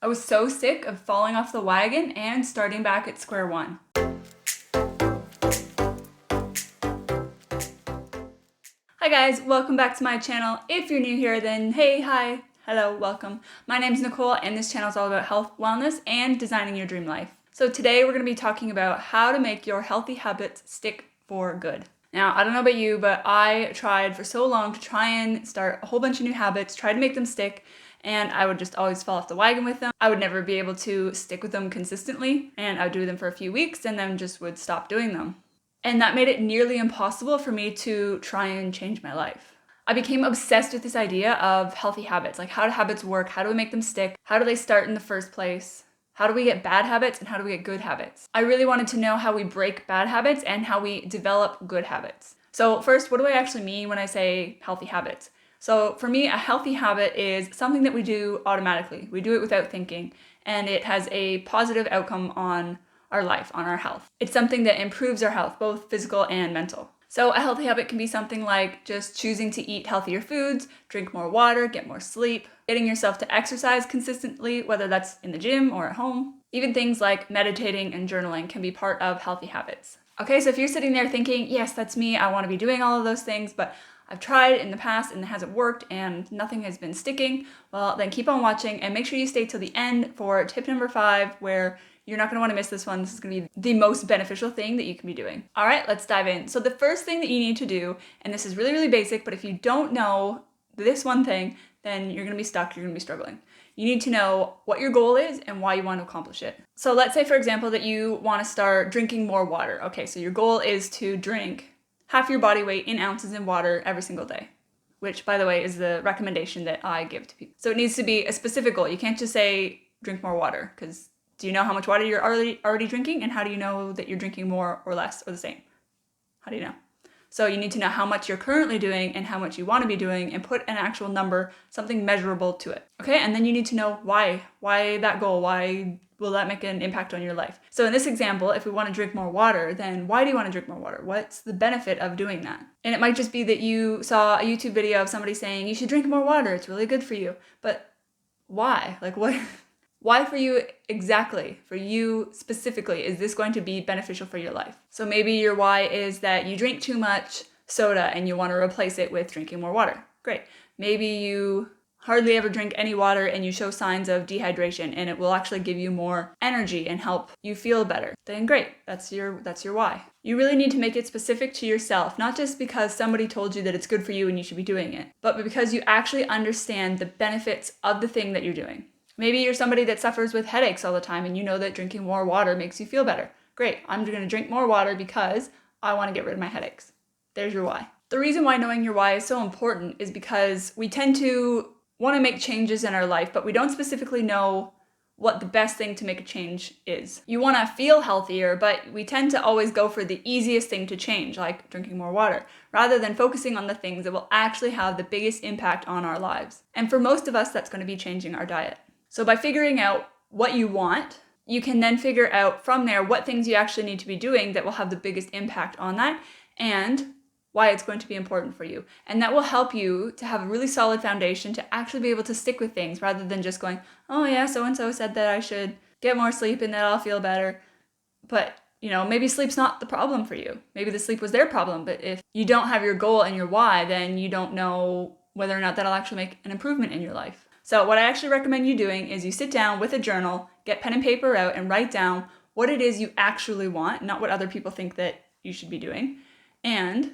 I was so sick of falling off the wagon and starting back at square one. Hi guys, welcome back to my channel. If you're new here, then hey, hi, hello, welcome. My name's Nicole and this channel is all about health, wellness, and designing your dream life. So today we're going to be talking about how to make your healthy habits stick for good. Now, I don't know about you, but I tried for so long to try and start a whole bunch of new habits, try to make them stick, and I would just always fall off the wagon with them. I would never be able to stick with them consistently, and I would do them for a few weeks and then just would stop doing them. And that made it nearly impossible for me to try and change my life. I became obsessed with this idea of healthy habits, like how do habits work, how do we make them stick, how do they start in the first place, how do we get bad habits, and how do we get good habits. I really wanted to know how we break bad habits and how we develop good habits. So first, what do I actually mean when I say healthy habits? So for me, a healthy habit is something that we do automatically. We do it without thinking, and it has a positive outcome on our life, on our health. It's something that improves our health, both physical and mental. So a healthy habit can be something like just choosing to eat healthier foods, drink more water, get more sleep, getting yourself to exercise consistently, whether that's in the gym or at home. Even things like meditating and journaling can be part of healthy habits. Okay, so if you're sitting there thinking, yes, that's me, I want to be doing all of those things, but I've tried in the past and it hasn't worked and nothing has been sticking, well, then keep on watching and make sure you stay till the end for tip number 5, where you're not going to want to miss this one. This is going to be the most beneficial thing that you can be doing. All right, let's dive in. So the first thing that you need to do, and this is really, really basic, but if you don't know this one thing, then you're going to be stuck, you're going to be struggling. You need to know what your goal is and why you want to accomplish it. So let's say, for example, that you want to start drinking more water. Okay, so your goal is to drink half your body weight in ounces in water every single day, which, by the way, is the recommendation that I give to people. So it needs to be a specific goal. You can't just say drink more water, because do you know how much water you're already drinking? And how do you know that you're drinking more or less or the same? How do you know? So you need to know how much you're currently doing and how much you want to be doing, and put an actual number, something measurable to it. Okay, and then you need to know why that goal, why will that make an impact on your life? So in this example, if we want to drink more water, then why do you want to drink more water? What's the benefit of doing that? And it might just be that you saw a YouTube video of somebody saying you should drink more water, it's really good for you. But why? Like what? Why for you exactly, for you specifically, is this going to be beneficial for your life? So maybe your why is that you drink too much soda and you want to replace it with drinking more water. Great. Maybe you hardly ever drink any water and you show signs of dehydration and it will actually give you more energy and help you feel better. Then great, that's your why. You really need to make it specific to yourself, not just because somebody told you that it's good for you and you should be doing it, but because you actually understand the benefits of the thing that you're doing. Maybe you're somebody that suffers with headaches all the time and you know that drinking more water makes you feel better. Great, I'm going to drink more water because I want to get rid of my headaches. There's your why. The reason why knowing your why is so important is because we tend to want to make changes in our life, but we don't specifically know what the best thing to make a change is. You want to feel healthier, but we tend to always go for the easiest thing to change, like drinking more water, rather than focusing on the things that will actually have the biggest impact on our lives. And for most of us, that's going to be changing our diet. So by figuring out what you want, you can then figure out from there what things you actually need to be doing that will have the biggest impact on that, and why it's going to be important for you. And that will help you to have a really solid foundation to actually be able to stick with things, rather than just going, oh yeah, so-and-so said that I should get more sleep and that I'll feel better. But, maybe sleep's not the problem for you. Maybe the sleep was their problem. But if you don't have your goal and your why, then you don't know whether or not that'll actually make an improvement in your life. So what I actually recommend you doing is you sit down with a journal, get pen and paper out, and write down what it is you actually want, not what other people think that you should be doing, and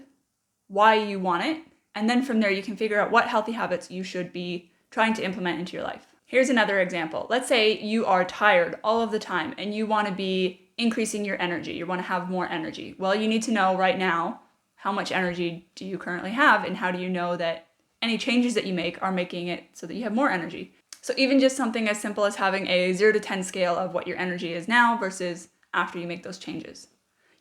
why you want it. And then from there, you can figure out what healthy habits you should be trying to implement into your life. Here's another example. Let's say you are tired all of the time and you want to be increasing your energy. You want to have more energy. Well, you need to know right now, how much energy do you currently have, and how do you know that any changes that you make are making it so that you have more energy. So even just something as simple as having a 0 to 10 scale of what your energy is now versus after you make those changes.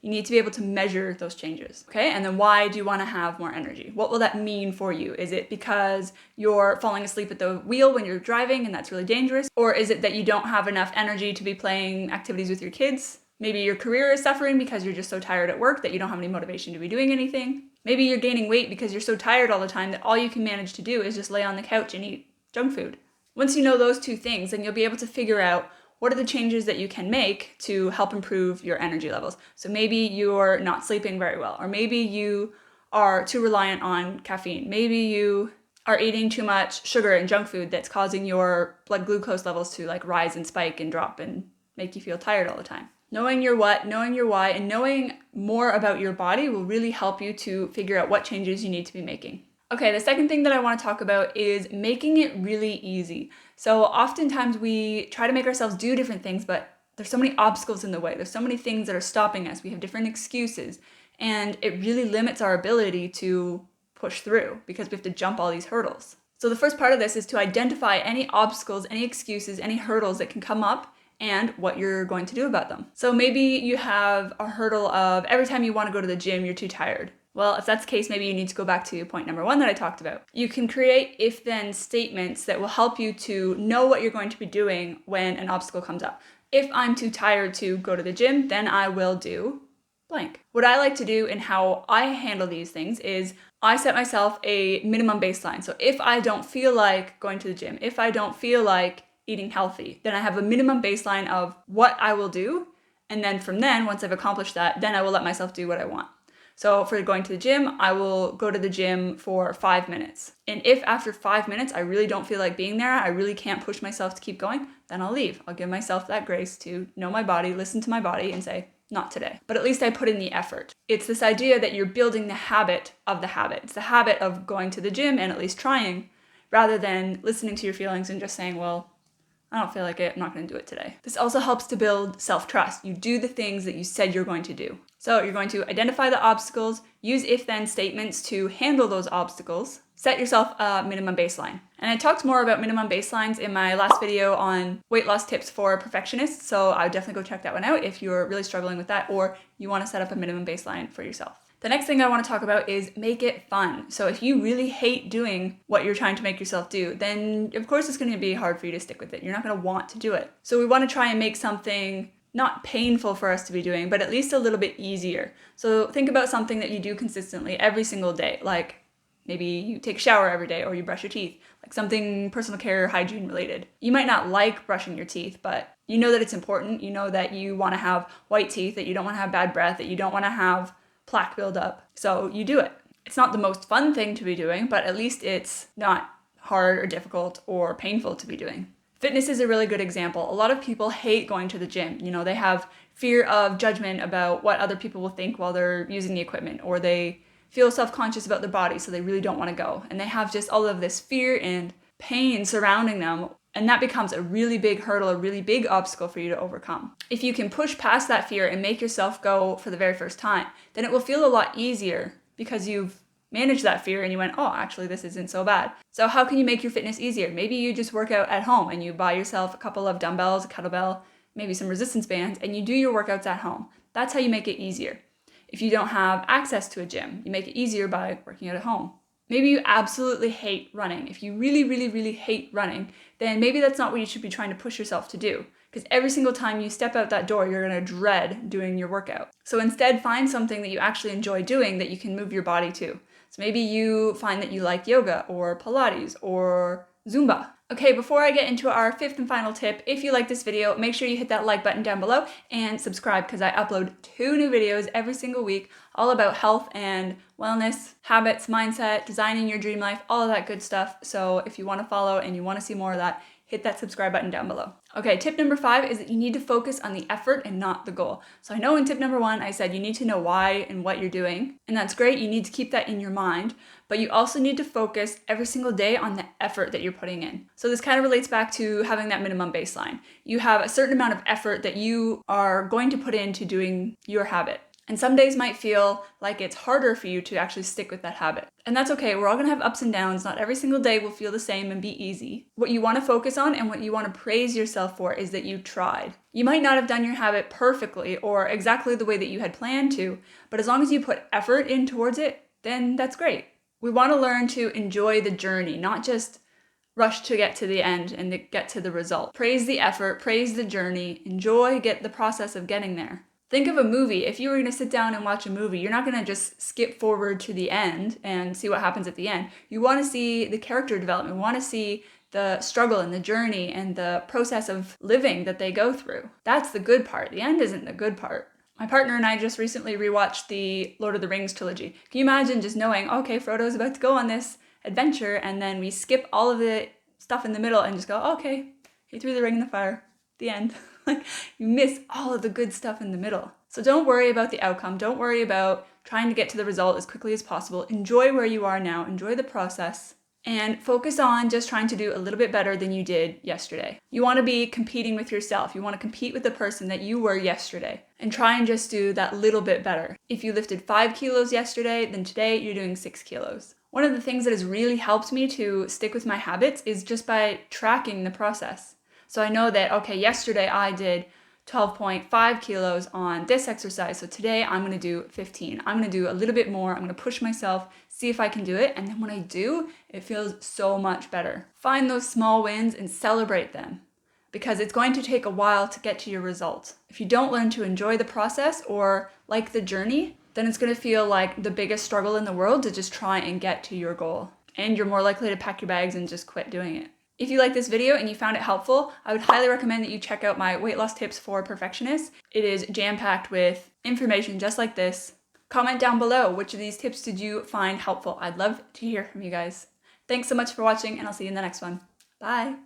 You need to be able to measure those changes, okay? And then why do you want to have more energy? What will that mean for you? Is it because you're falling asleep at the wheel when you're driving and that's really dangerous? Or is it that you don't have enough energy to be playing activities with your kids? Maybe your career is suffering because you're just so tired at work that you don't have any motivation to be doing anything. Maybe you're gaining weight because you're so tired all the time that all you can manage to do is just lay on the couch and eat junk food. Once you know those two things, then you'll be able to figure out what are the changes that you can make to help improve your energy levels. So maybe you're not sleeping very well, or maybe you are too reliant on caffeine. Maybe you are eating too much sugar and junk food that's causing your blood glucose levels to like rise and spike and drop and make you feel tired all the time. Knowing your what, knowing your why, and knowing more about your body will really help you to figure out what changes you need to be making. Okay, the second thing that I want to talk about is making it really easy. So oftentimes we try to make ourselves do different things, but there's so many obstacles in the way. There's so many things that are stopping us. We have different excuses, and it really limits our ability to push through because we have to jump all these hurdles. So the first part of this is to identify any obstacles, any excuses, any hurdles that can come up and what you're going to do about them. So maybe you have a hurdle of every time you want to go to the gym, you're too tired. Well, if that's the case, maybe you need to go back to point number 1 that I talked about. You can create if-then statements that will help you to know what you're going to be doing when an obstacle comes up. If I'm too tired to go to the gym, then I will do blank. What I like to do and how I handle these things is I set myself a minimum baseline. So if I don't feel like going to the gym, if I don't feel like eating healthy, then I have a minimum baseline of what I will do. And then from then, once I've accomplished that, then I will let myself do what I want. So for going to the gym, I will go to the gym for 5 minutes. And if after 5 minutes, I really don't feel like being there, I really can't push myself to keep going, then I'll leave. I'll give myself that grace to know my body, listen to my body and say, not today. But at least I put in the effort. It's this idea that you're building the habit of the habit. It's the habit of going to the gym and at least trying, rather than listening to your feelings and just saying, well, I don't feel like it, I'm not going to do it today. This also helps to build self-trust. You do the things that you said you're going to do. So you're going to identify the obstacles, use if-then statements to handle those obstacles, set yourself a minimum baseline. And I talked more about minimum baselines in my last video on weight loss tips for perfectionists, so I would definitely go check that one out if you're really struggling with that or you want to set up a minimum baseline for yourself. The next thing I want to talk about is make it fun. So if you really hate doing what you're trying to make yourself do, then of course it's going to be hard for you to stick with it. You're not going to want to do it. So we want to try and make something not painful for us to be doing, but at least a little bit easier. So think about something that you do consistently every single day, like maybe you take a shower every day or you brush your teeth, like something personal care, hygiene related. You might not like brushing your teeth, but you know that it's important. You know that you want to have white teeth, that you don't want to have bad breath, that you don't want to have plaque buildup. So you do it. It's not the most fun thing to be doing, but at least it's not hard or difficult or painful to be doing. Fitness is a really good example. A lot of people hate going to the gym. You know, they have fear of judgment about what other people will think while they're using the equipment, or they feel self-conscious about their body, so they really don't want to go. And they have just all of this fear and pain surrounding them, and that becomes a really big hurdle, a really big obstacle for you to overcome. If you can push past that fear and make yourself go for the very first time, then it will feel a lot easier because you've manage that fear and you went, oh, actually this isn't so bad. So how can you make your fitness easier? Maybe you just work out at home and you buy yourself a couple of dumbbells, a kettlebell, maybe some resistance bands, and you do your workouts at home. That's how you make it easier. If you don't have access to a gym, you make it easier by working out at home. Maybe you absolutely hate running. If you really, really, really hate running, then maybe that's not what you should be trying to push yourself to do. Because every single time you step out that door, you're going to dread doing your workout. So instead, find something that you actually enjoy doing that you can move your body to. So maybe you find that you like yoga or Pilates or Zumba. Okay, before I get into our fifth and final tip, if you like this video, make sure you hit that like button down below and subscribe because I upload 2 new videos every single week all about health and wellness, habits, mindset, designing your dream life, all of that good stuff. So if you want to follow and you want to see more of that, hit that subscribe button down below. Okay, tip number 5 is that you need to focus on the effort and not the goal. So I know in tip number 1, I said you need to know why and what you're doing, and that's great. You need to keep that in your mind, but you also need to focus every single day on the effort that you're putting in. So this kind of relates back to having that minimum baseline. You have a certain amount of effort that you are going to put into doing your habit. And some days might feel like it's harder for you to actually stick with that habit. And that's okay. We're all going to have ups and downs. Not every single day will feel the same and be easy. What you want to focus on and what you want to praise yourself for is that you tried. You might not have done your habit perfectly or exactly the way that you had planned to, but as long as you put effort in towards it, then that's great. We want to learn to enjoy the journey, not just rush to get to the end and to get to the result. Praise the effort, praise the journey, get the process of getting there. Think of a movie. If you were going to sit down and watch a movie, you're not going to just skip forward to the end and see what happens at the end. You want to see the character development. You want to see the struggle and the journey and the process of living that they go through. That's the good part. The end isn't the good part. My partner and I just recently rewatched the Lord of the Rings trilogy. Can you imagine just knowing, okay, Frodo's about to go on this adventure, and then we skip all of the stuff in the middle and just go, okay, he threw the ring in the fire. The end. Like, you miss all of the good stuff in the middle. So don't worry about the outcome. Don't worry about trying to get to the result as quickly as possible. Enjoy where you are now. Enjoy the process. And focus on just trying to do a little bit better than you did yesterday. You want to be competing with yourself. You want to compete with the person that you were yesterday and try and just do that little bit better. If you lifted 5 kilos yesterday, then today you're doing 6 kilos. One of the things that has really helped me to stick with my habits is just by tracking the process. So I know that, okay, yesterday I did 12.5 kilos on this exercise. So today I'm going to do 15. I'm going to do a little bit more. I'm going to push myself, see if I can do it. And then when I do, it feels so much better. Find those small wins and celebrate them, because it's going to take a while to get to your result. If you don't learn to enjoy the process or like the journey, then it's going to feel like the biggest struggle in the world to just try and get to your goal. And you're more likely to pack your bags and just quit doing it. If you like this video and you found it helpful, I would highly recommend that you check out my weight loss tips for perfectionists. It is jam-packed with information just like this. Comment down below, which of these tips did you find helpful? I'd love to hear from you guys. Thanks so much for watching, and I'll see you in the next one. Bye.